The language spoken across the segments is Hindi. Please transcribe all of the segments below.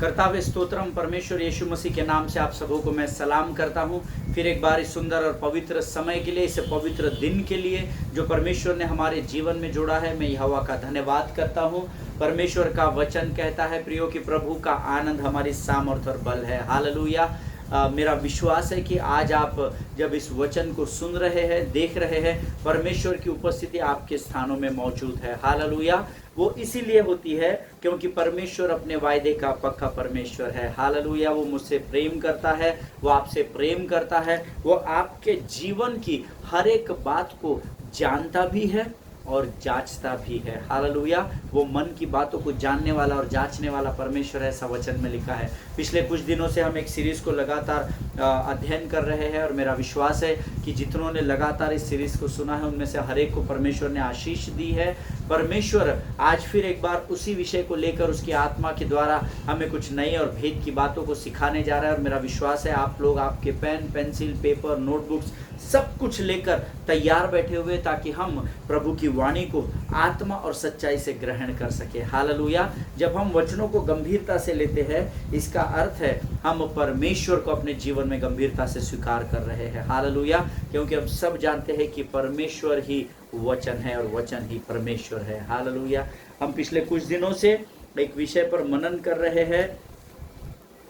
कर्तावे स्तोत्रम परमेश्वर यीशु मसीह के नाम से आप सबों को मैं सलाम करता हूं। फिर एक बार इस सुंदर और पवित्र समय के लिए, इस पवित्र दिन के लिए जो परमेश्वर ने हमारे जीवन में जोड़ा है, मैं यहोवा का धन्यवाद करता हूं। परमेश्वर का वचन कहता है प्रियो कि प्रभु का आनंद हमारी सामर्थ और बल है। हालेलुया। मेरा विश्वास है कि आज आप जब इस वचन को सुन रहे हैं, देख रहे हैं, परमेश्वर की उपस्थिति आपके स्थानों में मौजूद है। हालेलुया। वो इसीलिए होती है क्योंकि परमेश्वर अपने वायदे का पक्का परमेश्वर है। हालेलुया। वो मुझसे प्रेम करता है, वो आपसे प्रेम करता है, वो आपके जीवन की हर एक बात को जानता भी है और जांचता भी है। हालेलुया। वो मन की बातों को जानने वाला और जांचने वाला परमेश्वर है, ऐसा वचन में लिखा है। पिछले कुछ दिनों से हम एक सीरीज को लगातार अध्ययन कर रहे हैं और मेरा विश्वास है कि जितनों ने लगातार इस सीरीज को सुना है उनमें से हर एक को परमेश्वर ने आशीष दी है। परमेश्वर आज फिर एक बार उसी विषय को लेकर उसकी आत्मा के द्वारा हमें कुछ नई और भेद की बातों को सिखाने जा रहा है और मेरा विश्वास है आप लोग आपके पेन, पेंसिल, पेपर, नोटबुक्स सब कुछ लेकर तैयार बैठे हुए ताकि हम प्रभु की वाणी को आत्मा और सच्चाई से ग्रहण कर सके। हालेलुया। जब हम वचनों को गंभीरता से लेते हैं, इसका अर्थ है हम परमेश्वर को अपने जीवन में गंभीरता से स्वीकार कर रहे हैं। हालेलुया। क्योंकि हम सब जानते हैं कि परमेश्वर ही वचन है और वचन ही परमेश्वर है। हालेलुया। हम पिछले कुछ दिनों से एक विषय पर मनन कर रहे हैं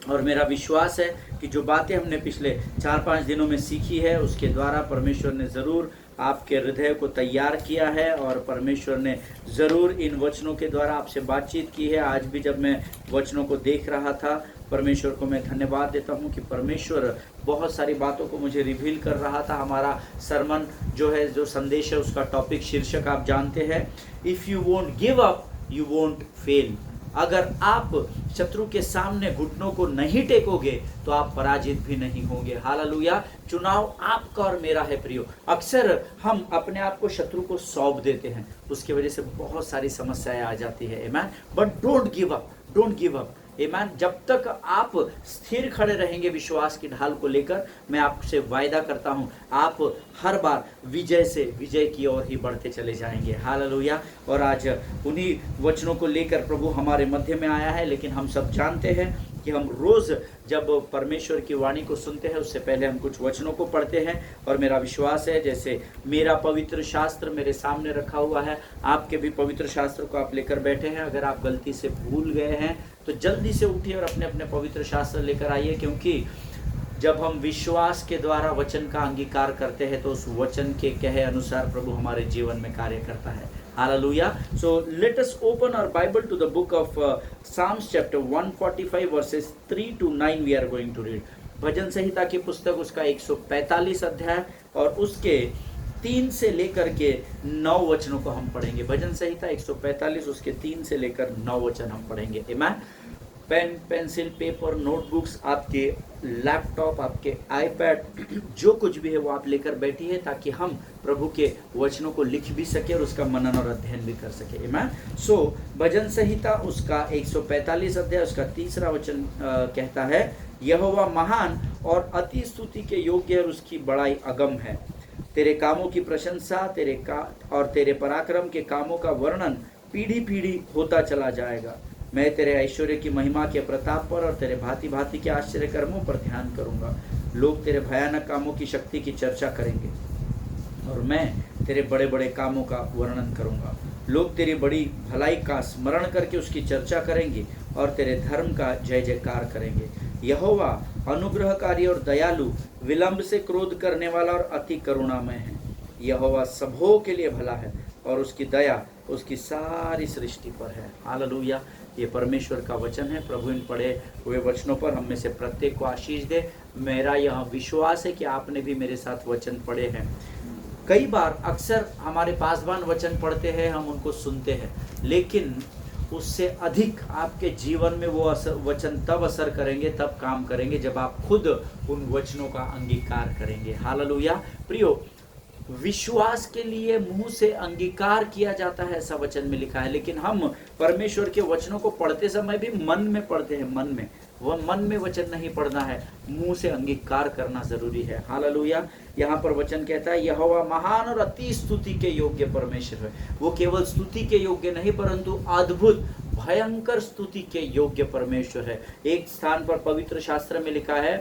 और मेरा विश्वास है कि जो बातें हमने पिछले 4-5 दिनों में सीखी है उसके द्वारा परमेश्वर ने ज़रूर आपके हृदय को तैयार किया है और परमेश्वर ने ज़रूर इन वचनों के द्वारा आपसे बातचीत की है। आज भी जब मैं वचनों को देख रहा था, परमेश्वर को मैं धन्यवाद देता हूं कि परमेश्वर बहुत सारी बातों को मुझे रिवील कर रहा था। हमारा सरमन जो है, जो संदेश है, उसका टॉपिक, शीर्षक आप जानते हैं, if you won't give up you won't fail. अगर आप शत्रु के सामने घुटनों को नहीं टेकोगे तो आप पराजित भी नहीं होंगे। हालेलुया। चुनाव आपका और मेरा है प्रियो। अक्सर हम अपने आप को शत्रु को सौंप देते हैं, उसकी वजह से बहुत सारी समस्याएं आ जाती है। आमीन। But don't give up, don't give up. आमीन। जब तक आप स्थिर खड़े रहेंगे विश्वास की ढाल को लेकर, मैं आपसे वायदा करता हूं आप हर बार विजय से विजय की ओर ही बढ़ते चले जाएंगे। हालेलुया। और आज उन्हीं वचनों को लेकर प्रभु हमारे मध्य में आया है। लेकिन हम सब जानते हैं कि हम रोज़ जब परमेश्वर की वाणी को सुनते हैं उससे पहले हम कुछ वचनों को पढ़ते हैं और मेरा विश्वास है जैसे मेरा पवित्र शास्त्र मेरे सामने रखा हुआ है, आपके भी पवित्र शास्त्र को आप लेकर बैठे हैं। अगर आप गलती से भूल गए हैं तो जल्दी से उठिए और अपने अपने पवित्र शास्त्र लेकर आइए, क्योंकि जब हम विश्वास के द्वारा वचन का अंगीकार करते हैं तो उस वचन के कहे अनुसार प्रभु हमारे जीवन में कार्य करता है। Hallelujah. So let us open our Bible to the book of Psalms chapter 145 verses 3 to 9 we are going to read. भजन संहिता की पुस्तक उसका 145 अध्याय और उसके 3 से लेकर के 9 वचनों को हम पढ़ेंगे। भजन संहिता 145 उसके 3 से लेकर 9 वचन हम पढ़ेंगे। आमीन। पेन, पेंसिल, पेपर, नोटबुक्स, आपके लैपटॉप, आपके आईपैड, जो कुछ भी है वो आप लेकर बैठिए ताकि हम प्रभु के वचनों को लिख भी सके और उसका मनन और अध्ययन भी कर सके। आमीन। सो भजन संहिता उसका 145 अध्याय उसका 3रा वचन कहता है, यहोवा महान और अति स्तुति के योग्य और उसकी बड़ाई अगम है। तेरे कामों की प्रशंसा और तेरे पराक्रम के कामों का वर्णन पीढ़ी पीढ़ी होता चला जाएगा। मैं तेरे ऐश्वर्य की महिमा के प्रताप पर और तेरे भांति भांति के आश्चर्य कर्मों पर ध्यान करूंगा। लोग तेरे भयानक कामों की शक्ति की चर्चा करेंगे और मैं तेरे बड़े बड़े कामों का वर्णन करूंगा। लोग तेरी बड़ी भलाई का स्मरण करके उसकी चर्चा करेंगे और तेरे धर्म का जय जयकार करेंगे। यहोवा अनुग्रहकारी और दयालु, विलंब से क्रोध करने वाला और अति करुणामय है। यहोवा सबों के लिए भला है और उसकी दया उसकी सारी सृष्टि पर है। हालेलुया। ये परमेश्वर का वचन है। प्रभु इन पढ़े हुए वचनों पर हम में से प्रत्येक को आशीष दे। मेरा यह विश्वास है कि आपने भी मेरे साथ वचन पढ़े हैं। कई बार अक्सर हमारे पासवान वचन पढ़ते हैं, हम उनको सुनते हैं, लेकिन उससे अधिक आपके जीवन में वो वचन तब असर करेंगे, तब काम करेंगे जब आप खुद उन वचनों का अंगीकार करेंगे। हालेलुया। प्रियो, विश्वास के लिए मुंह से अंगीकार किया जाता है, ऐसा वचन में लिखा है, लेकिन हम परमेश्वर के वचनों को पढ़ते समय भी मन में पढ़ते हैं। मन में, वह मन में वचन नहीं पढ़ना है, मुंह से अंगीकार करना जरूरी है। हालेलुया। यहाँ पर वचन कहता है, यहोवा महान और अति स्तुति के योग्य परमेश्वर है। वो केवल स्तुति के योग्य नहीं परंतु अद्भुत, भयंकर स्तुति के योग्य परमेश्वर है। एक स्थान पर पवित्र शास्त्र में लिखा है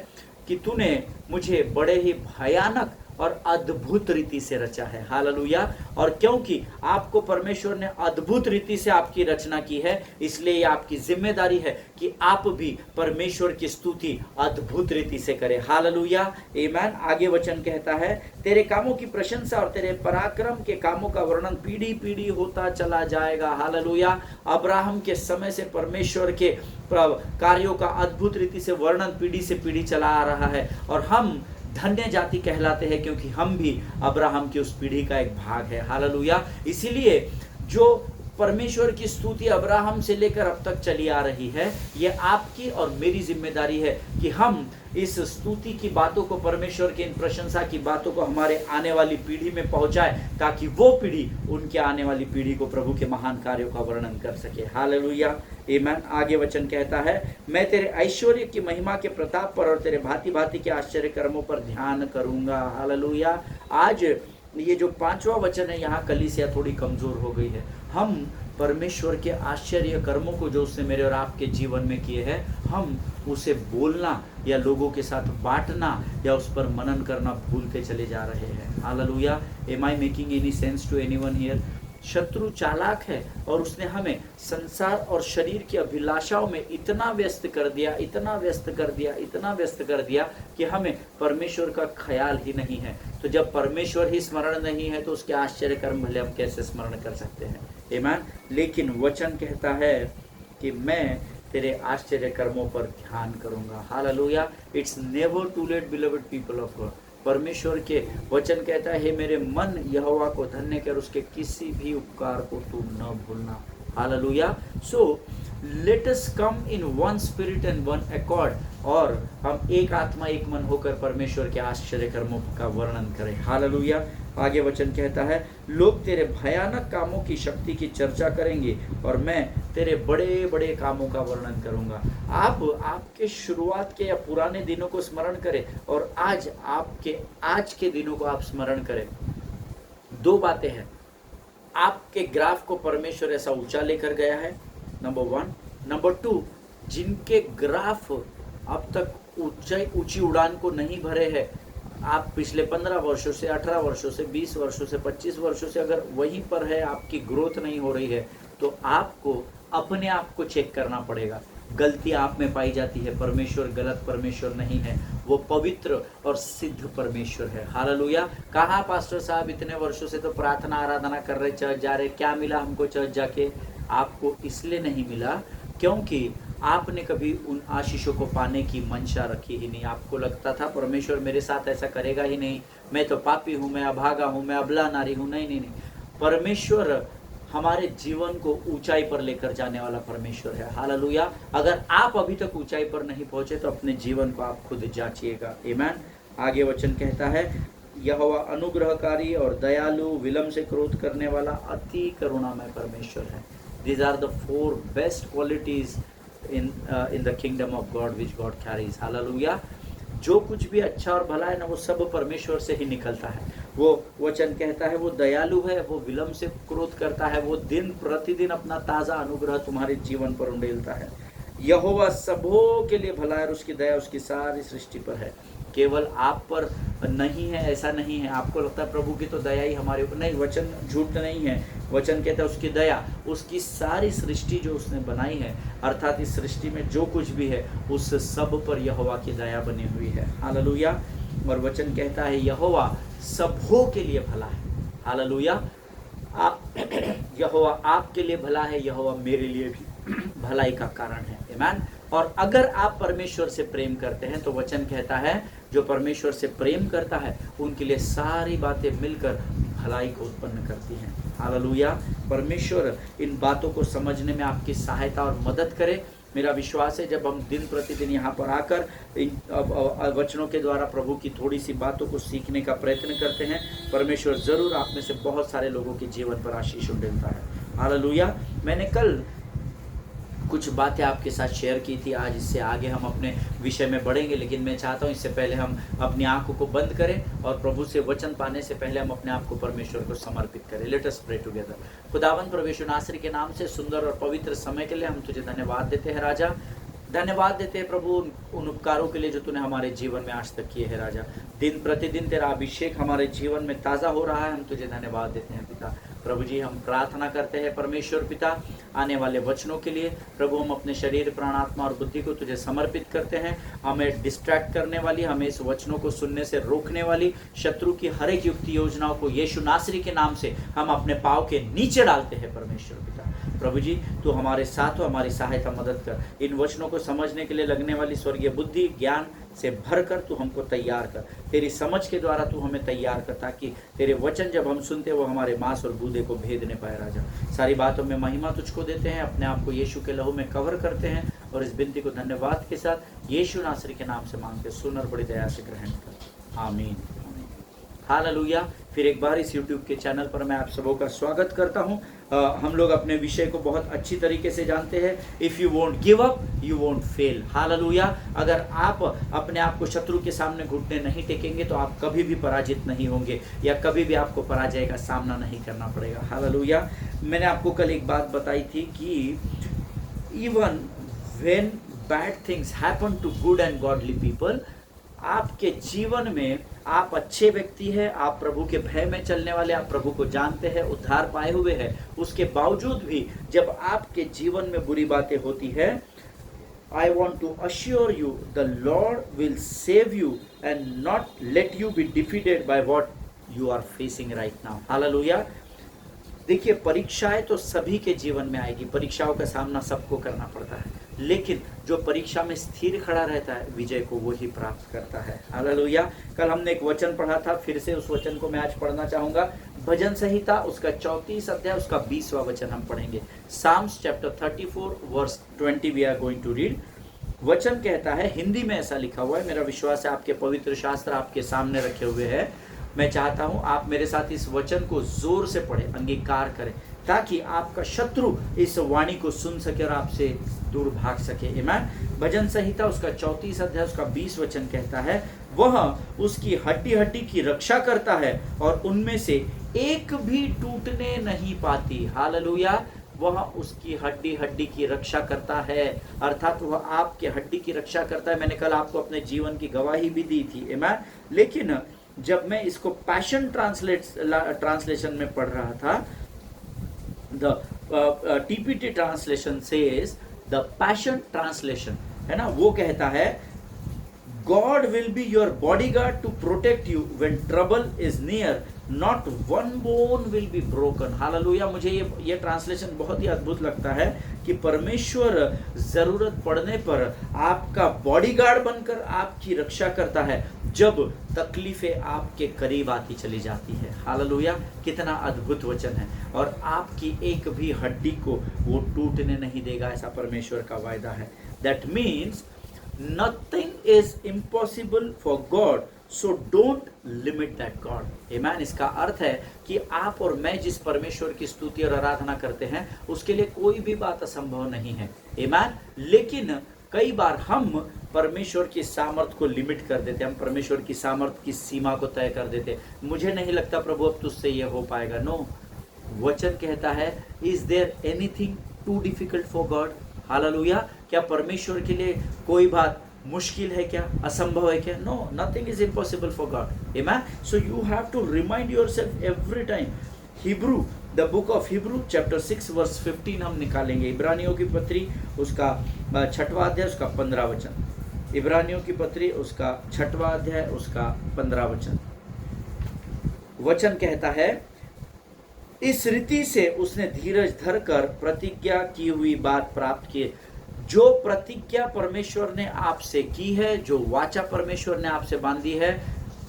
कि तूने मुझे बड़े ही भयानक और अद्भुत रीति से रचा है। हालेलुया। और क्योंकि आपको परमेश्वर ने अद्भुत रीति से आपकी रचना की है, इसलिए ये आपकी जिम्मेदारी है कि आप भी परमेश्वर की स्तुति अद्भुत रीति से करें। हालेलुया, आमीन। आगे वचन कहता है, तेरे कामों की प्रशंसा और तेरे पराक्रम के कामों का वर्णन पीढ़ी पीढ़ी होता चला जाएगा। हालेलुया। अब्राहम के समय से परमेश्वर के कार्यों का अद्भुत रीति से वर्णन पीढ़ी से पीढ़ी चला आ रहा है, और हम धन्य जाति कहलाते हैं क्योंकि हम भी अब्राहम की उस पीढ़ी का एक भाग है। हालेलुया। इसीलिए जो परमेश्वर की स्तुति अब्राहम से लेकर अब तक चली आ रही है, ये आपकी और मेरी जिम्मेदारी है कि हम इस स्तुति की बातों को, परमेश्वर की इन प्रशंसा की बातों को हमारे आने वाली पीढ़ी में पहुंचाए, ताकि वो पीढ़ी उनके आने वाली पीढ़ी को प्रभु के महान कार्यों का वर्णन कर सके। हालेलुया, आमीन। आगे वचन कहता है, मैं तेरे ऐश्वर्य की महिमा के प्रताप पर और तेरे भांति भांति के आश्चर्य कर्मों पर ध्यान करूंगा। हालेलुया। आज ये जो 5वां वचन है, यहाँ कलीसिया थोड़ी कमजोर हो गई है। हम परमेश्वर के आश्चर्य कर्मों को जो उसने मेरे और आपके जीवन में किए हैं, हम उसे बोलना या लोगों के साथ बांटना या उस पर मनन करना भूलते चले जा रहे हैं। Hallelujah. Am I making any sense to anyone here? शत्रु चालाक है और उसने हमें संसार और शरीर की अभिलाषाओं में इतना व्यस्त कर दिया, इतना व्यस्त कर दिया, इतना व्यस्त कर दिया कि हमें परमेश्वर का ख्याल ही नहीं है। तो जब परमेश्वर ही स्मरण नहीं है तो उसके आश्चर्य कर्म भले हम कैसे स्मरण कर सकते हैं? आमीन। लेकिन वचन कहता है कि मैं तेरे आश्चर्य कर्मों पर ध्यान करूंगा। Hallelujah. It's never too late beloved people of God. परमेश्वर के वचन कहता है, हे मेरे मन यहोवा को धन्य कर, उसके किसी भी उपकार को तू न भूलना। Hallelujah. So let us come in one spirit and one accord, और हम एक आत्मा एक मन होकर परमेश्वर के आश्चर्य कर्मों का वर्णन करें। हालेलुया। आगे वचन कहता है, लोग तेरे भयानक कामों की शक्ति की चर्चा करेंगे और मैं तेरे बड़े बड़े कामों का वर्णन करूंगा। आप आपके शुरुआत के या पुराने दिनों को स्मरण करें और आज के दिनों को आप स्मरण करें। 2 बातें हैं। आपके ग्राफ को परमेश्वर ऐसा ऊंचा लेकर गया है, नंबर 1। नंबर 2, जिनके ग्राफ अब तक ऊंची उड़ान को नहीं भरे हैं, आप पिछले 15 वर्षों से, 18 वर्षों से, 20 वर्षों से, 25 वर्षों से अगर वहीं पर है, आपकी ग्रोथ नहीं हो रही है, तो आपको अपने आप को चेक करना पड़ेगा। गलती आप में पाई जाती है। परमेश्वर गलत परमेश्वर नहीं है, वो पवित्र और सिद्ध परमेश्वर है। हालेलुया। कहा पास्टर साहब इतने वर्षों से तो प्रार्थना आराधना कर रहे, चर्च जा रहे, क्या मिला हमको चर्च जाके? आपको इसलिए नहीं मिला क्योंकि आपने कभी उन आशीषों को पाने की मंशा रखी ही नहीं। आपको लगता था परमेश्वर मेरे साथ ऐसा करेगा ही नहीं, मैं तो पापी हूँ, मैं अभागा हूँ, मैं अबला नारी हूँ। नहीं। परमेश्वर हमारे जीवन को ऊंचाई पर लेकर जाने वाला परमेश्वर है। हालेलुया। अगर आप अभी तक ऊंचाई पर नहीं पहुंचे तो अपने जीवन को आप खुद जांचिएगा। आमीन। आगे वचन कहता है, यहोवा अनुग्रहकारी और दयालु, विलंब से क्रोध करने वाला, अति करुणामय परमेश्वर है। These are the 4 best qualities in the kingdom of God which God carries. Hallelujah. जो कुछ भी अच्छा और भला है ना, वो सब परमेश्वर से ही निकलता है। वो वचन कहता है, वो दयालु है, वो विलंब से क्रोध करता है, वो दिन प्रतिदिन अपना ताज़ा अनुग्रह तुम्हारे जीवन पर उंडेलता है। यहोवा सबों के लिए भला है और उसकी दया उसकी सारी सृष्टि पर है। केवल आप पर नहीं है ऐसा नहीं है। आपको लगता है प्रभु की तो दया ही हमारे ऊपर, नहीं, वचन झूठ नहीं है। वचन कहता है उसकी दया उसकी सारी सृष्टि जो उसने बनाई है, अर्थात इस सृष्टि में जो कुछ भी है उस सब पर यहोवा की दया बनी हुई है। हालेलुया। और वचन कहता है यहोवा सबों के लिए भला है। हालेलुया। यहोवा आपके लिए भला है, यहोवा मेरे लिए भी भलाई का कारण है। आमीन। और अगर आप परमेश्वर से प्रेम करते हैं तो वचन कहता है जो परमेश्वर से प्रेम करता है उनके लिए सारी बातें मिलकर भलाई को उत्पन्न करती हैं। हालेलुया। परमेश्वर इन बातों को समझने में आपकी सहायता और मदद करे। मेरा विश्वास है जब हम दिन प्रतिदिन यहाँ पर आकर इन वचनों के द्वारा प्रभु की थोड़ी सी बातों को सीखने का प्रयत्न करते हैं, परमेश्वर ज़रूर आप में से बहुत सारे लोगों के जीवन पर आशीष उंडेलता है। हालेलुया। मैंने कल कुछ बातें आपके साथ शेयर की थी। आज इससे आगे हम अपने विषय में बढ़ेंगे, लेकिन मैं चाहता हूँ इससे पहले हम अपनी आंखों को बंद करें और प्रभु से वचन पाने से पहले हम अपने आप को परमेश्वर को समर्पित करें। Let us pray together. खुदावंद प्रभु यीशु नासरी के नाम से सुंदर और पवित्र समय के लिए हम तुझे धन्यवाद देते हैं राजा। धन्यवाद देते हैं प्रभु उन उपकारों के लिए जो तूने हमारे जीवन में आज तक किए हैं राजा। दिन प्रतिदिन तेरा अभिषेक हमारे जीवन में ताज़ा हो रहा है, हम तुझे धन्यवाद देते हैं पिता। प्रभु जी हम प्रार्थना करते हैं परमेश्वर पिता आने वाले वचनों के लिए। प्रभु हम अपने शरीर, प्राण, आत्मा और बुद्धि को तुझे समर्पित करते हैं। हमें डिस्ट्रैक्ट करने वाली, हमें इस वचनों को सुनने से रोकने वाली शत्रु की हर एक युक्ति योजनाओं को यीशु नासरी के नाम से हम अपने पाँव के नीचे डालते हैं परमेश्वर पिता। प्रभु जी तू हमारे साथ हो, हमारी सहायता मदद कर। इन वचनों को समझने के लिए लगने वाली स्वर्गीय बुद्धि ज्ञान से भर कर तू हमको तैयार कर। तेरी समझ के द्वारा तू हमें तैयार कर, ताकि तेरे वचन जब हम सुनते वो हमारे मांस और गूदे को भेदने पाए राजा। सारी बातों में महिमा तुझको देते हैं, अपने आप को यीशु के लहू में कवर करते हैं और इस विनती को धन्यवाद के साथ यीशु नासरी के नाम से मांगते सुन और बड़ी दया से ग्रहण कर। आमीन। हालेलुया। फिर एक बार इस YouTube के चैनल पर मैं आप सबों का स्वागत करता हूं। हम लोग अपने विषय को बहुत अच्छी तरीके से जानते हैं। If you won't give up you won't fail. Hallelujah. अगर आप अपने आप को शत्रु के सामने घुटने नहीं टेकेंगे तो आप कभी भी पराजित नहीं होंगे, या कभी भी आपको पराजय का सामना नहीं करना पड़ेगा। हालेलुया। मैंने आपको कल एक बात बताई थी कि even when bad things happen to good and godly people, आपके जीवन में आप अच्छे व्यक्ति हैं, आप प्रभु के भय में चलने वाले, आप प्रभु को जानते हैं, उद्धार पाए हुए हैं, उसके बावजूद भी जब आपके जीवन में बुरी बातें होती है, I want to assure you the Lord will save you and not let you be defeated by what you are facing right now. Hallelujah. देखिए परीक्षाएं तो सभी के जीवन में आएगी, परीक्षाओं का सामना सबको करना पड़ता है, लेकिन जो परीक्षा में स्थिर खड़ा रहता है विजय को वो ही प्राप्त करता है। हालेलुया। कल हमने एक वचन पढ़ा था, फिर से उस वचन को मैं आज पढ़ना चाहूंगा। भजन संहिता उसका 34 अध्याय उसका 20वां वचन हम पढ़ेंगे। Psalms chapter 34 verse 20 we are going to read। वचन कहता है, हिंदी में ऐसा लिखा हुआ है, मेरा विश्वास है आपके पवित्र शास्त्र आपके सामने रखे हुए हैं। मैं चाहता हूं आप मेरे साथ इस वचन को जोर से पढ़ें, अंगीकार करें, ताकि आपका शत्रु इस वाणी को सुन सके और आपसे दूर भाग सके। आमीन। भजन संहिता उसका 34 अध्याय उसका 20 वचन कहता है, वह उसकी हड्डी हड्डी की रक्षा करता है और उनमें से एक भी टूटने नहीं पाती। हालेलुया। वह उसकी हड्डी हड्डी की रक्षा करता है, अर्थात वह आपके हड्डी की रक्षा करता है। मैंने कल आपको अपने जीवन की गवाही भी दी थी। आमीन। लेकिन जब मैं इसको पैशन ट्रांसलेशन में पढ़ रहा था, the TPT translation says, the passion translation है ना, वो कहता है God will be your bodyguard to protect you when trouble is near, not one bone will be broken. Hallelujah. मुझे ये ट्रांसलेशन बहुत ही अद्भुत लगता है कि परमेश्वर जरूरत पड़ने पर आपका बॉडीगार्ड बनकर आपकी रक्षा करता है जब तकलीफें आपके करीब आती चली जाती है। हालेलुया। कितना अद्भुत वचन है, और आपकी एक भी हड्डी को वो टूटने नहीं देगा, ऐसा परमेश्वर का वायदा है। That means nothing is impossible for God, so don't limit that God. Amen. इसका अर्थ है कि आप और मैं जिस परमेश्वर की स्तुति और आराधना करते हैं उसके लिए कोई भी बात असंभव नहीं है। Amen. लेकिन कई बार हम परमेश्वर की सामर्थ को लिमिट कर देते, हम परमेश्वर की सामर्थ की सीमा को तय कर देते। मुझे नहीं लगता प्रभु अब तुझसे ये हो पाएगा। नो, वचन कहता है, is there anything too difficult for God? Hallelujah. क्या परमेश्वर के लिए कोई बात मुश्किल है क्या, असंभव है क्या? No, nothing is impossible for God. Amen. So you have to remind yourself every time. Hebrew, the book of Hebrew chapter 6 verse 15 हम निकालेंगे। इब्रानियों की पत्री उसका 6वां अध्याय उसका 15 वचन। इब्रानियों की पत्री उसका 6वां अध्याय उसका 15 वचन। वचन कहता है, इस रीति से उसने धीरज धरकर प्रतिज्ञा की हुई बात प्राप्त की। जो प्रतिज्ञा परमेश्वर ने आपसे की है, जो वाचा परमेश्वर ने आपसे बांधी है,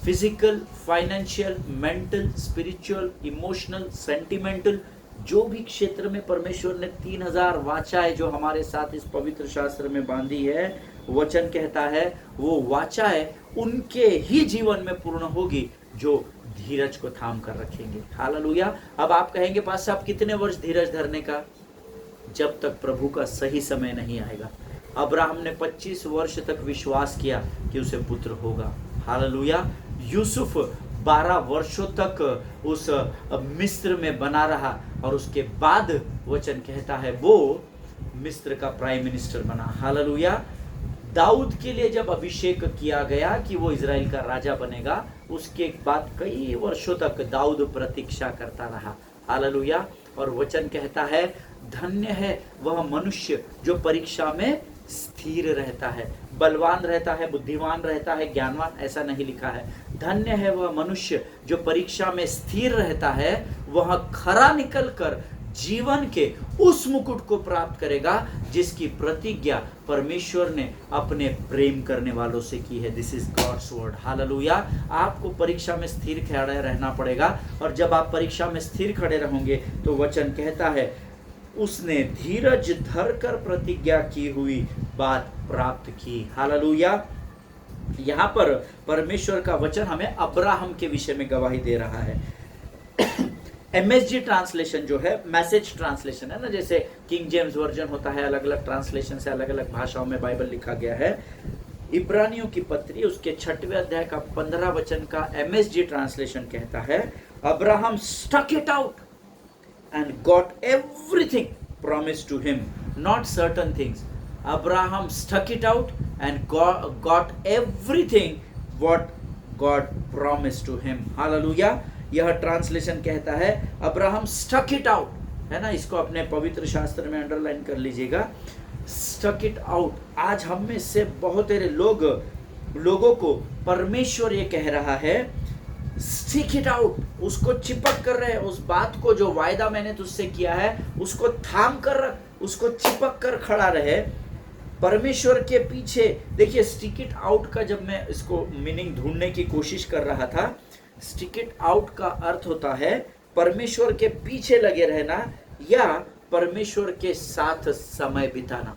physical, financial, mental, spiritual, emotional, sentimental, जो भी क्षेत्र में परमेश्वर ने 3000 वाचाएं जो हमारे साथ इस पवित्र शास्त्र में बांधी है, वचन कहता है वो वाचाएं उनके ही जीवन में पूर्ण होगी जो धीरज को थाम कर रखेंगे। हालेलुया। अब आप कहेंगे पास साहब कितने वर्ष धीरज धरने का? जब तक प्रभु का सही समय नहीं आएगा। अब्राहम ने 25 वर्ष तक विश्वास किया कि उसे पुत्र होगा। हालेलुया। यूसुफ 12 वर्षों तक उस मिस्र में बना रहा और उसके बाद वचन कहता है वो मिस्र का प्राइम मिनिस्टर बना। हालेलुया। दाऊद के लिए जब अभिषेक किया गया कि वो इजराइल का राजा बनेगा, उसके बाद कई वर्षों तक दाऊद प्रतीक्षा करता रहा। हालेलुया। और वचन कहता है धन्य है वह मनुष्य जो परीक्षा में स्थिर रहता है। बलवान रहता है, बुद्धिमान रहता है, ज्ञानवान, ऐसा नहीं लिखा है। धन्य है वह मनुष्य जो परीक्षा में स्थिर रहता है, वह खरा निकलकर जीवन के उस मुकुट को प्राप्त करेगा जिसकी प्रतिज्ञा परमेश्वर ने अपने प्रेम करने वालों से की है। This is God's word. Hallelujah. आपको परीक्षा में स्थिर खड़े रहना पड़ेगा, और जब आप परीक्षा में स्थिर खड़े रहोगे तो वचन कहता है उसने धीरज धरकर प्रतिज्ञा की हुई बात प्राप्त की। हालेलुया। यहाँ पर परमेश्वर का वचन हमें अब्राहम के विषय में गवाही दे रहा है। MSG ट्रांसलेशन जो है, मैसेज ट्रांसलेशन है ना, जैसे किंग जेम्स वर्जन होता है, अलग अलग ट्रांसलेशन से अलग अलग भाषाओं में बाइबल लिखा गया है। इब्रानियों की पत्री उसके 6वें अध्याय का 15 वचन का MSG ट्रांसलेशन कहता है Abraham stuck it out and got everything promised to him, not certain things. Abraham stuck it out and got everything what God promised to him. Hallelujah. यह ट्रांसलेशन कहता है अब्राहम स्टक इट आउट, है ना, इसको अपने पवित्र शास्त्र में अंडरलाइन कर लीजिएगा। Stuck it out. आज हम में से बहुत सारे लोगों को परमेश्वर ये कह रहा है स्टिक इट आउट, उसको चिपक कर रहे, उस बात को जो वायदा मैंने तुझसे किया है उसको थाम कर रख, उसको चिपक कर खड़ा रहे परमेश्वर के पीछे। देखिए स्टिक इट आउट का जब मैं इसको मीनिंग ढूंढने की कोशिश कर रहा था, स्टिक इट आउट का अर्थ होता है परमेश्वर के पीछे लगे रहना या परमेश्वर के साथ समय बिताना।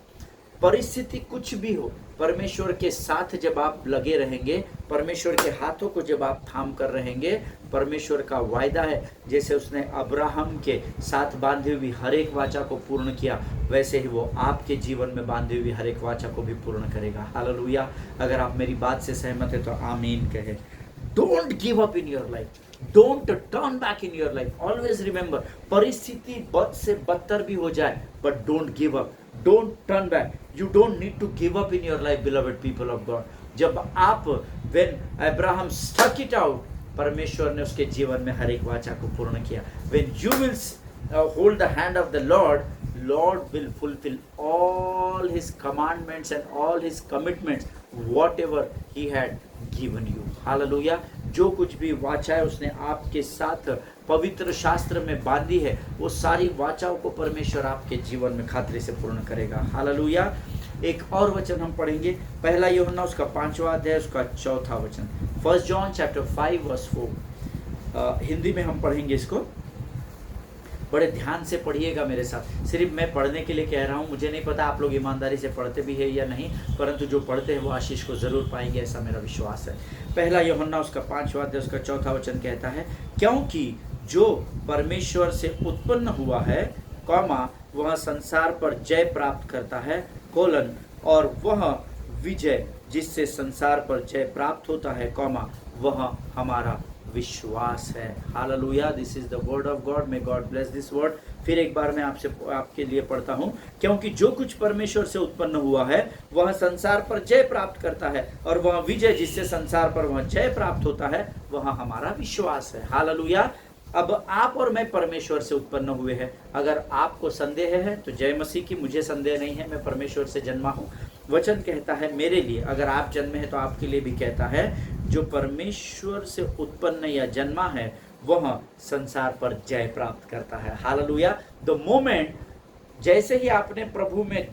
परिस्थिति कुछ भी हो, परमेश्वर के साथ जब आप लगे रहेंगे, परमेश्वर के हाथों को जब आप थाम कर रहेंगे, परमेश्वर का वायदा है जैसे उसने अब्राहम के साथ बांधी हुई हर एक वाचा को पूर्ण किया, वैसे ही वो आपके जीवन में बांधी हुई हर एक वाचा को भी पूर्ण करेगा। हालेलुया। अगर आप मेरी बात से सहमत है तो आमीन कहे। Don't give up in your life, don't turn back in your life. Always remember, परिस्थिति बद से बदतर भी हो जाए but don't give up, don't turn back. You don't need to give up in your life, beloved people of God. जब आप when Abraham stuck it out, परमेश्वर ने उसके जीवन में हर एक वाचा को पूर्ण किया। When you will hold the hand of the Lord, Lord will fulfill all His commandments and all His commitments, whatever He had given you. Hallelujah. जो कुछ भी वाचा है उसने आपके साथ पवित्र शास्त्र में बांधी है, वो सारी वाचाओं को परमेश्वर आपके जीवन में खातिर से पूर्ण करेगा। हालेलुया। एक और वचन हम पढ़ेंगे, पहला यूहन्ना उसका 5वां अध्याय उसका 4था वचन, 1 John chapter 5 verse 4। हिंदी में हम पढ़ेंगे इसको, बड़े ध्यान से पढ़िएगा मेरे साथ। सिर्फ मैं पढ़ने के लिए कह रहा हूँ, मुझे नहीं पता आप लोग ईमानदारी से पढ़ते भी है या नहीं, परंतु जो पढ़ते हैं वो आशीष को जरूर पाएंगे, ऐसा मेरा विश्वास है। पहला यूहन्ना उसका 5वां अध्याय उसका 4था वचन कहता है क्योंकि जो परमेश्वर से उत्पन्न हुआ है, कौमा वह संसार पर जय प्राप्त करता है, कोलन और वह विजय जिससे संसार पर जय प्राप्त होता है, कौमा वह हमारा विश्वास है। Hallelujah. This is the word of God. May God bless this word. फिर एक बार मैं आपके लिए पढ़ता हूँ, क्योंकि जो कुछ परमेश्वर से उत्पन्न हुआ है वह संसार पर जय प्राप्त करता है, और वह विजय जिससे संसार पर वह जय प्राप्त होता है वह हमारा विश्वास है। हालेलुया। अब आप और मैं परमेश्वर से उत्पन्न हुए हैं। अगर आपको संदेह है तो जय मसीह की, मुझे संदेह नहीं है, मैं परमेश्वर से जन्मा हूँ। वचन कहता है मेरे लिए, अगर आप जन्मे हैं तो आपके लिए भी कहता है जो परमेश्वर से उत्पन्न या जन्मा है वह संसार पर जय प्राप्त करता है। हालेलुया। द मोमेंट जैसे ही आपने प्रभु में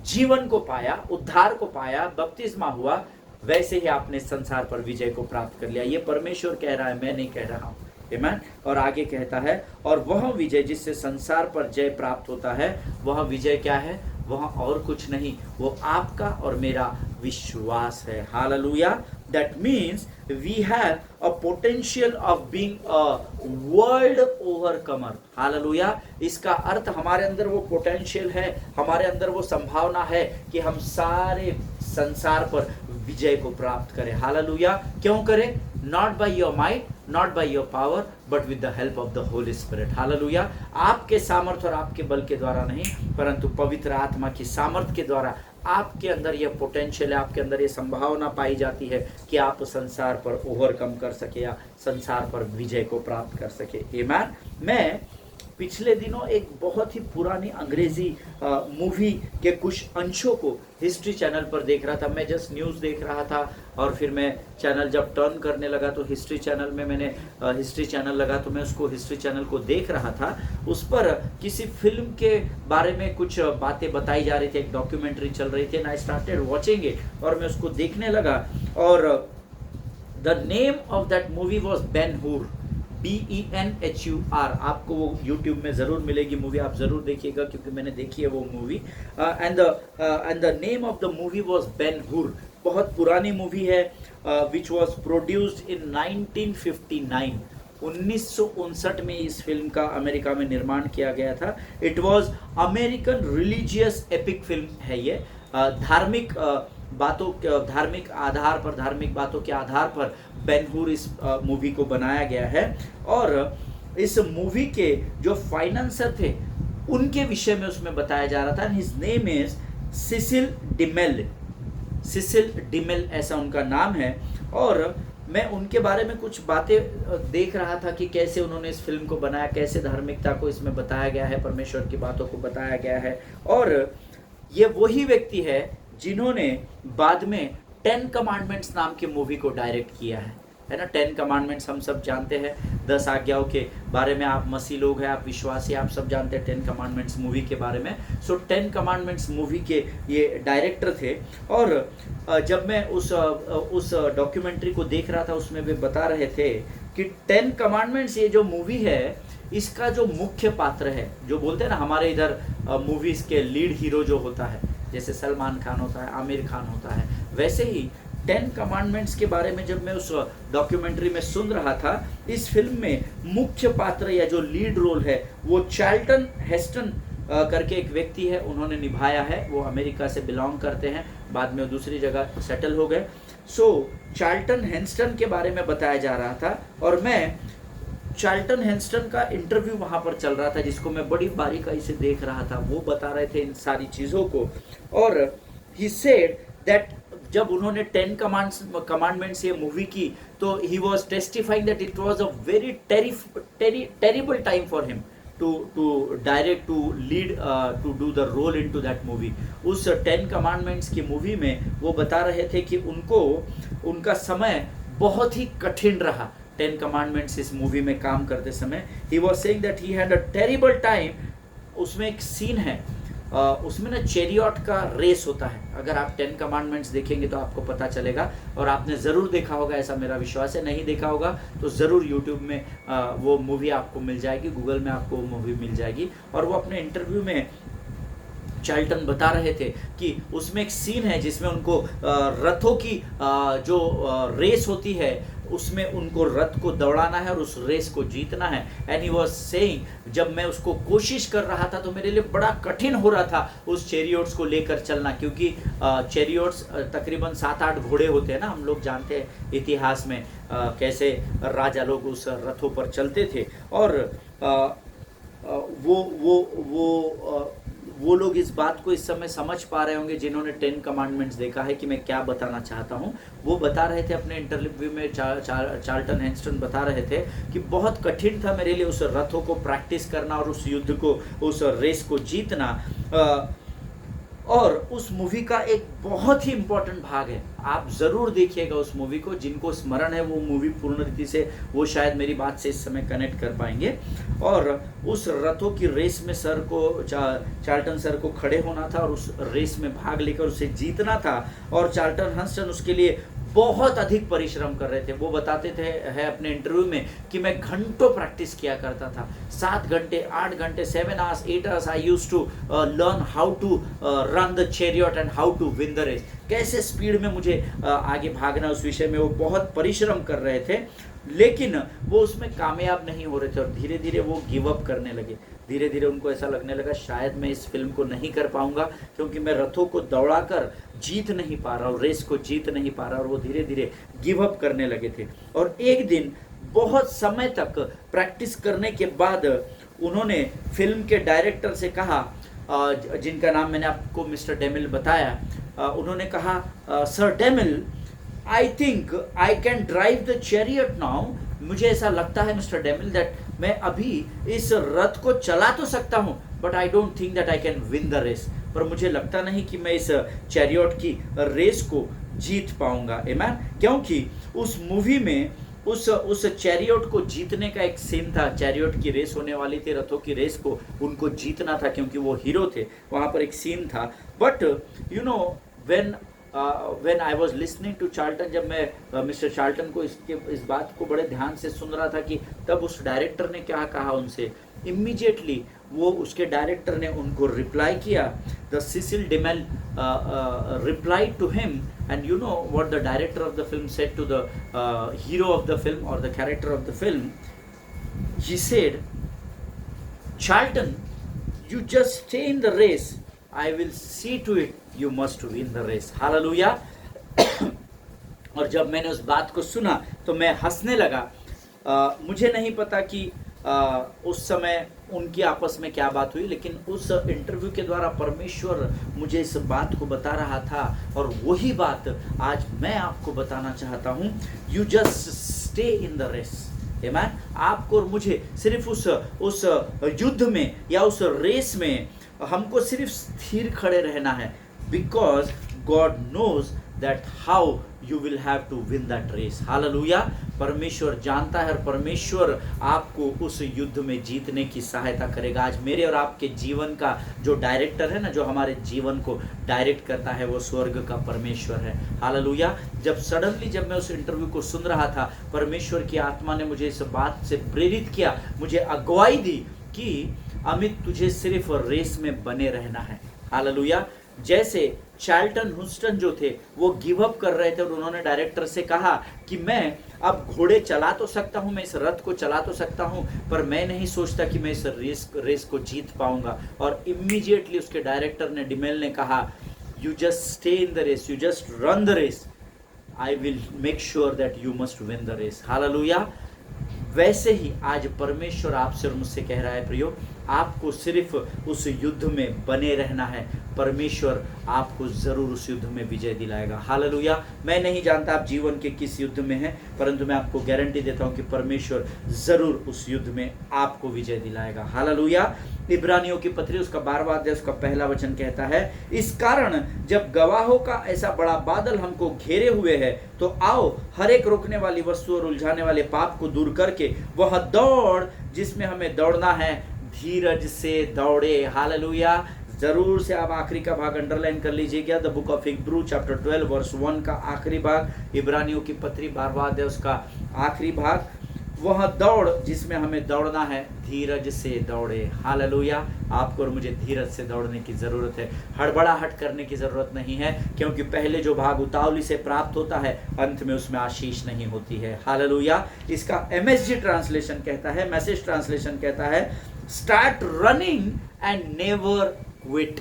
जीवन को पाया, उद्धार को पाया, बपतिस्मा हुआ, वैसे ही आपने संसार पर विजय को प्राप्त कर लिया। ये परमेश्वर कह रहा है, मैं नहीं कह रहा हूँ। आमीन। और आगे कहता है और वह विजय जिससे संसार पर जय प्राप्त होता है, वह विजय क्या है? वहाँ और कुछ नहीं, वो आपका और मेरा विश्वास है। Hallelujah. That means we have a potential of being a world overcomer. Hallelujah. इसका अर्थ हमारे अंदर वो पोटेंशियल है, हमारे अंदर वो संभावना है कि हम सारे संसार पर विजय को प्राप्त करें। हालेलुया। क्यों करें? Not by your might, not by your power, but with the help of the Holi spirit. Hallelujah. आपके सामर्थ्य और आपके बल के द्वारा नहीं, परंतु पवित्र आत्मा की सामर्थ्य के द्वारा आपके अंदर यह पोटेंशियल है, आपके अंदर यह संभावना पाई जाती है कि आप संसार पर ओवरकम कर सके या संसार पर विजय को प्राप्त कर सके। आमीन। मैं पिछले दिनों एक बहुत ही पुरानी अंग्रेजी मूवी के कुछ अंशों को हिस्ट्री चैनल पर देख रहा था। मैं जस्ट न्यूज़ देख रहा था और फिर मैं चैनल जब टर्न करने लगा तो हिस्ट्री चैनल में मैंने हिस्ट्री चैनल लगा तो मैं उसको हिस्ट्री चैनल को देख रहा था। उस पर किसी फिल्म के बारे में कुछ बातें बताई जा रही थी, एक डॉक्यूमेंट्री चल रही थी। And I started watching it और मैं उसको देखने लगा और the name of that movie was Ben हूर, BENHUR। आपको वो यूट्यूब में ज़रूर मिलेगी मूवी, आप ज़रूर देखिएगा क्योंकि मैंने देखी है वो movie. And the name of the movie was Ben हूर। बहुत पुरानी मूवी है, विच वॉज प्रोड्यूस्ड इन 1959। 1959 में इस फिल्म का अमेरिका में निर्माण किया गया था। It was American religious epic film है ये। धार्मिक धार्मिक आधार पर, धार्मिक बातों के आधार पर बेन हूर इस मूवी को बनाया गया है। और इस मूवी के जो फाइनेंसर थे उनके विषय में उसमें बताया जा रहा था। His name is Cecil DeMille. Cecil DeMille ऐसा उनका नाम है। और मैं उनके बारे में कुछ बातें देख रहा था कि कैसे उन्होंने इस फिल्म को बनाया, कैसे धार्मिकता को इसमें बताया गया है, परमेश्वर की बातों को बताया गया है। और ये वही व्यक्ति है जिन्होंने बाद में 10 कमांडमेंट्स नाम की मूवी को डायरेक्ट किया है ना। 10 कमांडमेंट्स हम सब जानते हैं, 10 आज्ञाओं के बारे में। आप मसीह लोग हैं, आप विश्वासी, आप सब जानते हैं 10 कमांडमेंट्स मूवी के बारे में। सो 10 कमांडमेंट्स मूवी के ये डायरेक्टर थे। और जब मैं उस डॉक्यूमेंट्री को देख रहा था उसमें वे बता रहे थे कि 10 कमांडमेंट्स ये जो मूवी है इसका जो मुख्य पात्र है, जो बोलते हैं ना हमारे इधर मूवीज़ के लीड हीरो जो होता है, जैसे सलमान खान होता है, आमिर खान होता है, वैसे ही 10 कमांडमेंट्स के बारे में जब मैं उस डॉक्यूमेंट्री में सुन रहा था, इस फिल्म में मुख्य पात्र या जो लीड रोल है वो चार्ल्टन हेस्टन करके एक व्यक्ति है, उन्होंने निभाया है। वो अमेरिका से बिलोंग करते हैं, बाद में वो दूसरी जगह सेटल हो गए। सो चार्ल्टन हेस्टन के बारे में बताया जा रहा था और मैं चार्ल्टन हेस्टन का इंटरव्यू वहाँ पर चल रहा था जिसको मैं बड़ी बारीकाई से देख रहा था। वो बता रहे थे इन सारी चीज़ों को। और ही सेड दैट जब उन्होंने 10 कमांडमेंट्स ये मूवी की तो ही was testifying that it was a very terrible time for him to direct, to lead, to do the role in to that movie. उस 10 कमांडमेंट्स की मूवी में वो बता रहे थे कि उनका समय बहुत ही कठिन रहा 10 कमांडमेंट्स इस मूवी में काम करते समय। He was saying that he had a terrible time. उसमें एक सीन है, उसमें ना चेरियट का रेस होता है। अगर आप 10 कमांडमेंट्स देखेंगे तो आपको पता चलेगा, और आपने ज़रूर देखा होगा, ऐसा मेरा विश्वास है। नहीं देखा होगा तो ज़रूर यूट्यूब में वो मूवी आपको मिल जाएगी, गूगल में आपको वो मूवी मिल जाएगी। और वो अपने इंटरव्यू में चार्ल्टन बता रहे थे कि उसमें एक सीन है जिसमें उनको रथों की जो रेस होती है उसमें उनको रथ को दौड़ाना है और उस रेस को जीतना है। एंड ही वाज सेइंग जब मैं उसको कोशिश कर रहा था तो मेरे लिए बड़ा कठिन हो रहा था उस चैरियट्स को लेकर चलना, क्योंकि चैरियट्स तकरीबन 7-8 घोड़े होते हैं ना। हम लोग जानते हैं इतिहास में कैसे राजा लोग उस रथों पर चलते थे। और वो लोग इस बात को इस समय समझ पा रहे होंगे जिन्होंने 10 कमांडमेंट्स देखा है कि मैं क्या बताना चाहता हूँ। वो बता रहे थे अपने इंटरव्यू में, चार्ल्टन हेस्टन बता रहे थे कि बहुत कठिन था मेरे लिए उस रथों को प्रैक्टिस करना और उस युद्ध को, उस रेस को जीतना। और उस मूवी का एक बहुत ही इम्पोर्टेंट भाग है, आप ज़रूर देखिएगा उस मूवी को। जिनको स्मरण है वो मूवी पूर्ण रीति से, वो शायद मेरी बात से इस समय कनेक्ट कर पाएंगे। और उस रथों की रेस में सर को, चार्ल्टन सर को खड़े होना था और उस रेस में भाग लेकर उसे जीतना था। और चार्ल्टन हेस्टन उसके लिए बहुत अधिक परिश्रम कर रहे थे। वो बताते थे है अपने इंटरव्यू में कि मैं घंटों प्रैक्टिस किया करता था, 7 घंटे 8 घंटे 7 hours 8 hours I used to learn how to run the chariot and how to win the race. कैसे स्पीड में मुझे आगे भागना, उस विषय में वो बहुत परिश्रम कर रहे थे, लेकिन वो उसमें कामयाब नहीं हो रहे थे और धीरे धीरे वो गिव अप करने लगे। धीरे धीरे उनको ऐसा लगने लगा शायद मैं इस फिल्म को नहीं कर पाऊंगा, क्योंकि मैं रथों को दौड़ाकर जीत नहीं पा रहा हूँ, रेस को जीत नहीं पा रहा, और वो धीरे धीरे गिव अप करने लगे थे। और एक दिन बहुत समय तक प्रैक्टिस करने के बाद उन्होंने फिल्म के डायरेक्टर से कहा, जिनका नाम मैंने आपको मिस्टर डेमिल बताया, उन्होंने कहा sir डेमिल, I think I can drive the chariot now. मुझे ऐसा लगता है मिस्टर डेमिल दैट मैं अभी इस रथ को चला तो सकता हूँ, but I don't think that I can win the race. पर मुझे लगता नहीं कि मैं इस चैरियट की रेस को जीत पाऊंगा। आमेन। क्योंकि उस मूवी में उस चैरियट को जीतने का एक सीन था। चैरियट की रेस होने वाली थी, रथों की रेस को उनको जीतना था क्योंकि वो हीरो थे। वहाँ पर एक सीन था। But you know when I was listening to Charlton, जब मैं मिस्टर चार्ल्टन को इस बात को बड़े ध्यान से सुन रहा था कि तब उस डायरेक्टर ने क्या कहा उनसे, इमीडिएटली वो उसके डायरेक्टर ने उनको रिप्लाई किया। The Cecil DeMille replied to him, and you know what the director of the film said to the hero of the film or the character of the film. He said, Charlton, you just stay in the race, I will see to it you must win the race. Hallelujah. और जब मैंने उस बात को सुना तो मैं हंसने लगा। मुझे नहीं पता कि उस समय उनकी आपस में क्या बात हुई, लेकिन उस इंटरव्यू के द्वारा परमेश्वर मुझे इस बात को बता रहा था, और वही बात आज मैं आपको बताना चाहता हूँ। You just stay in the race. Amen. आपको और मुझे सिर्फ उस युद्ध में या उस रेस में हमको सिर्फ स्थिर खड़े रहना है, because God knows that how you will have to win that race. Hallelujah. परमेश्वर जानता है और परमेश्वर आपको उस युद्ध में जीतने की सहायता करेगा। आज मेरे और आपके जीवन का जो डायरेक्टर है ना, जो हमारे जीवन को डायरेक्ट करता है, वो स्वर्ग का परमेश्वर है। हालेलुया। जब मैं उस इंटरव्यू को सुन रहा था, परमेश्वर की आत्मा ने मुझे इस बात से प्रेरित किया, मुझे अगुवाई दी कि अमित तुझे सिर्फ रेस में बने रहना है। हालेलुया। जैसे चार्ल्टन हुस्टन जो थे वो गिव अप कर रहे थे और उन्होंने डायरेक्टर से कहा कि मैं अब घोड़े चला तो सकता हूँ, मैं इस रथ को चला तो सकता हूँ, पर मैं नहीं सोचता कि मैं इस रेस को जीत पाऊंगा। और इमीडिएटली उसके डायरेक्टर ने, डिमेल ने कहा, you just stay in the race, you just run the race, I will make sure that you must win the race. Hallelujah. वैसे ही आज परमेश्वर आपसे और मुझसे कह रहा है, प्रियो, आपको सिर्फ उस युद्ध में बने रहना है, परमेश्वर आपको जरूर उस युद्ध में विजय दिलाएगा। हालेलुया। मैं नहीं जानता आप जीवन के किस युद्ध में हैं, परंतु मैं आपको गारंटी देता हूं कि परमेश्वर जरूर उस युद्ध में आपको विजय दिलाएगा। हालेलुया। इब्रानियों की पत्री उसका 12वां अध्याय उसका पहला वचन कहता है, इस कारण जब गवाहों का ऐसा बड़ा बादल हमको घेरे हुए है, तो आओ हर एक रोकने वाली वस्तु और उलझाने वाले पाप को दूर करके वह दौड़ जिसमें हमें दौड़ना है, धीरज से दौड़े। हालेलुया। जरूर से आप आखिरी का भाग अंडरलाइन कर लीजिएगा, the book of Hebrew chapter 12 verse 1 का आखिरी भाग, इब्रानियों की पत्री 12वां अध्याय उसका आखिरी भाग, वह दौड़ जिसमें हमें दौड़ना है, धीरज से दौड़े। हालेलुया। आपको और मुझे धीरज से दौड़ने की ज़रूरत है, हड़बड़ाहट करने की ज़रूरत नहीं है, क्योंकि पहले जो भाग उतावली से प्राप्त होता है, अंत में उसमें आशीष नहीं होती है। हालेलुया। इसका MSG ट्रांसलेशन कहता है, मैसेज ट्रांसलेशन कहता है, start running and never quit.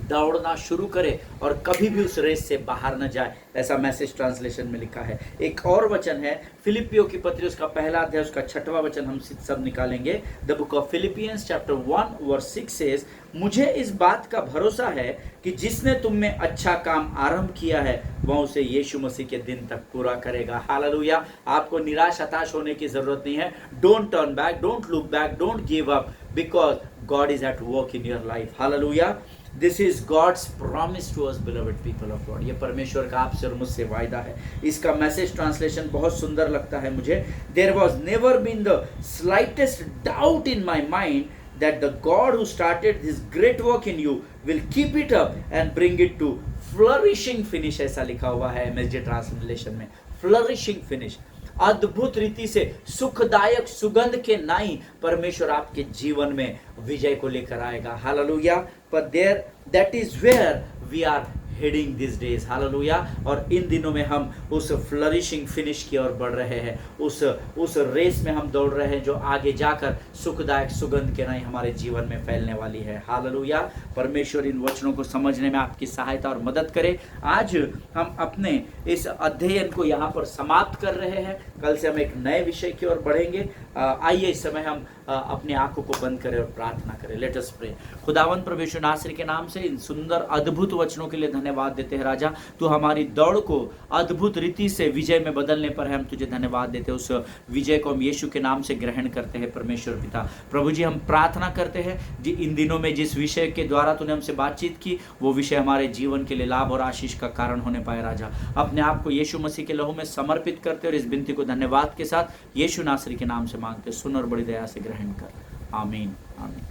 दौड़ना शुरू करे और कभी भी उस रेस से बाहर न जाए, ऐसा मैसेज ट्रांसलेशन में लिखा है। एक और वचन है फिलिपियों की पत्री उसका पहला अध्याय उसका 6वां वचन हम सब निकालेंगे। The book of Philippians chapter 1 verse 6 says, मुझे इस बात का भरोसा है कि जिसने तुम में अच्छा काम आरंभ किया है, वह उसे यीशु मसीह के दिन तक पूरा करेगा। हालेलुया। आपको निराश हताश होने की जरूरत नहीं है। Don't turn back, don't look back, don't give up, because God is at work in your life. Hallelujah. This is God's promise to us beloved people of God. ये परमेश्वर का आपसे और मुझसे वायदा है। इसका मैसेज ट्रांसलेशन बहुत सुंदर लगता है मुझे। There was never been the slightest doubt in my mind that the God who started this great work in you will keep it up and bring it to flourishing finish ऐसा लिखा हुआ है एमएसजी ट्रांसलेशन में, फ्लरिशिंग फिनिश। अद्भुत रीति से सुखदायक सुगंध के नाई परमेश्वर आपके जीवन में विजय को लेकर आएगा। हालेलुया। पर there that is where we are heading this days. Hallelujah. और इन दिनों में हम उस फ्लरिशिंग फिनिश की ओर बढ़ रहे हैं, उस रेस में हम दौड़ रहे हैं जो आगे जाकर सुखदायक सुगंध के नाई हमारे जीवन में फैलने वाली है। हालेलुया। परमेश्वर इन वचनों को समझने में आपकी सहायता और मदद करे। आज हम अपने इस अध्ययन को यहाँ पर समाप्त कर रहे हैं। कल से हम एक नए विषय की ओर बढ़ेंगे। आइए इस समय हम अपनी आंखों को बंद करें और प्रार्थना करें। Let us pray. खुदावंद प्रभु यीशु नासरी के नाम से इन सुंदर अद्भुत वचनों के लिए धन्यवाद देते हैं राजा। तू हमारी दौड़ को अद्भुत रीति से विजय में बदलने पर है, हम तुझे धन्यवाद देते हैं। उस विजय को हम यीशु के नाम से ग्रहण करते हैं परमेश्वर पिता। प्रभु जी, हम प्रार्थना करते हैं जी इन दिनों में जिस विषय के द्वारा तूने हमसे बातचीत की वो विषय हमारे जीवन के लिए लाभ और आशीष का कारण होने पाए राजा। अपने आप को यीशु मसीह के लहू में समर्पित करते और इस विनती को धन्यवाद के साथ यीशु नासरी के नाम से मांगते, सुन और बड़ी दया से ग्रहण कर। आमीन आमीन।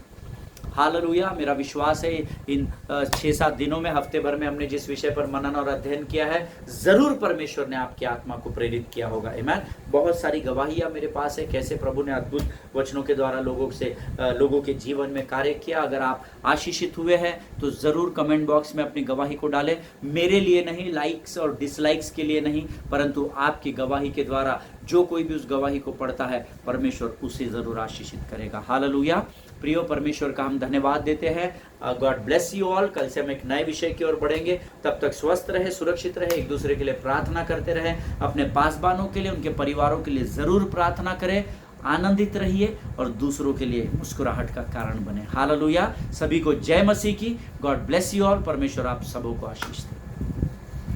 हालेलुया। मेरा विश्वास है इन 6-7 दिनों में, हफ्ते भर में हमने जिस विषय पर मनन और अध्ययन किया है, जरूर परमेश्वर ने आपकी आत्मा को प्रेरित किया होगा। आमीन। बहुत सारी गवाहियां मेरे पास है कैसे प्रभु ने अद्भुत वचनों के द्वारा लोगों के जीवन में कार्य किया। अगर आप आशीषित हुए हैं तो जरूर कमेंट बॉक्स में अपनी गवाही को डालें। मेरे लिए नहीं, लाइक्स और डिसलाइक्स के लिए नहीं, परंतु आपकी गवाही के द्वारा जो कोई भी उस गवाही को पढ़ता है परमेश्वर उसे जरूर आशीषित करेगा। हालेलुया। प्रियो, परमेश्वर का हम धन्यवाद देते हैं। God bless you all. कल से हम एक नए विषय की ओर बढ़ेंगे। तब तक स्वस्थ रहे, सुरक्षित रहे, एक दूसरे के लिए प्रार्थना करते रहे। अपने पासबानों के लिए, उनके परिवारों के लिए जरूर प्रार्थना करें। आनंदित रहिए और दूसरों के लिए मुस्कुराहट का कारण बने। हालेलुया। सभी को जय मसीह की। God bless you all. परमेश्वर आप सबों को आशीष दे।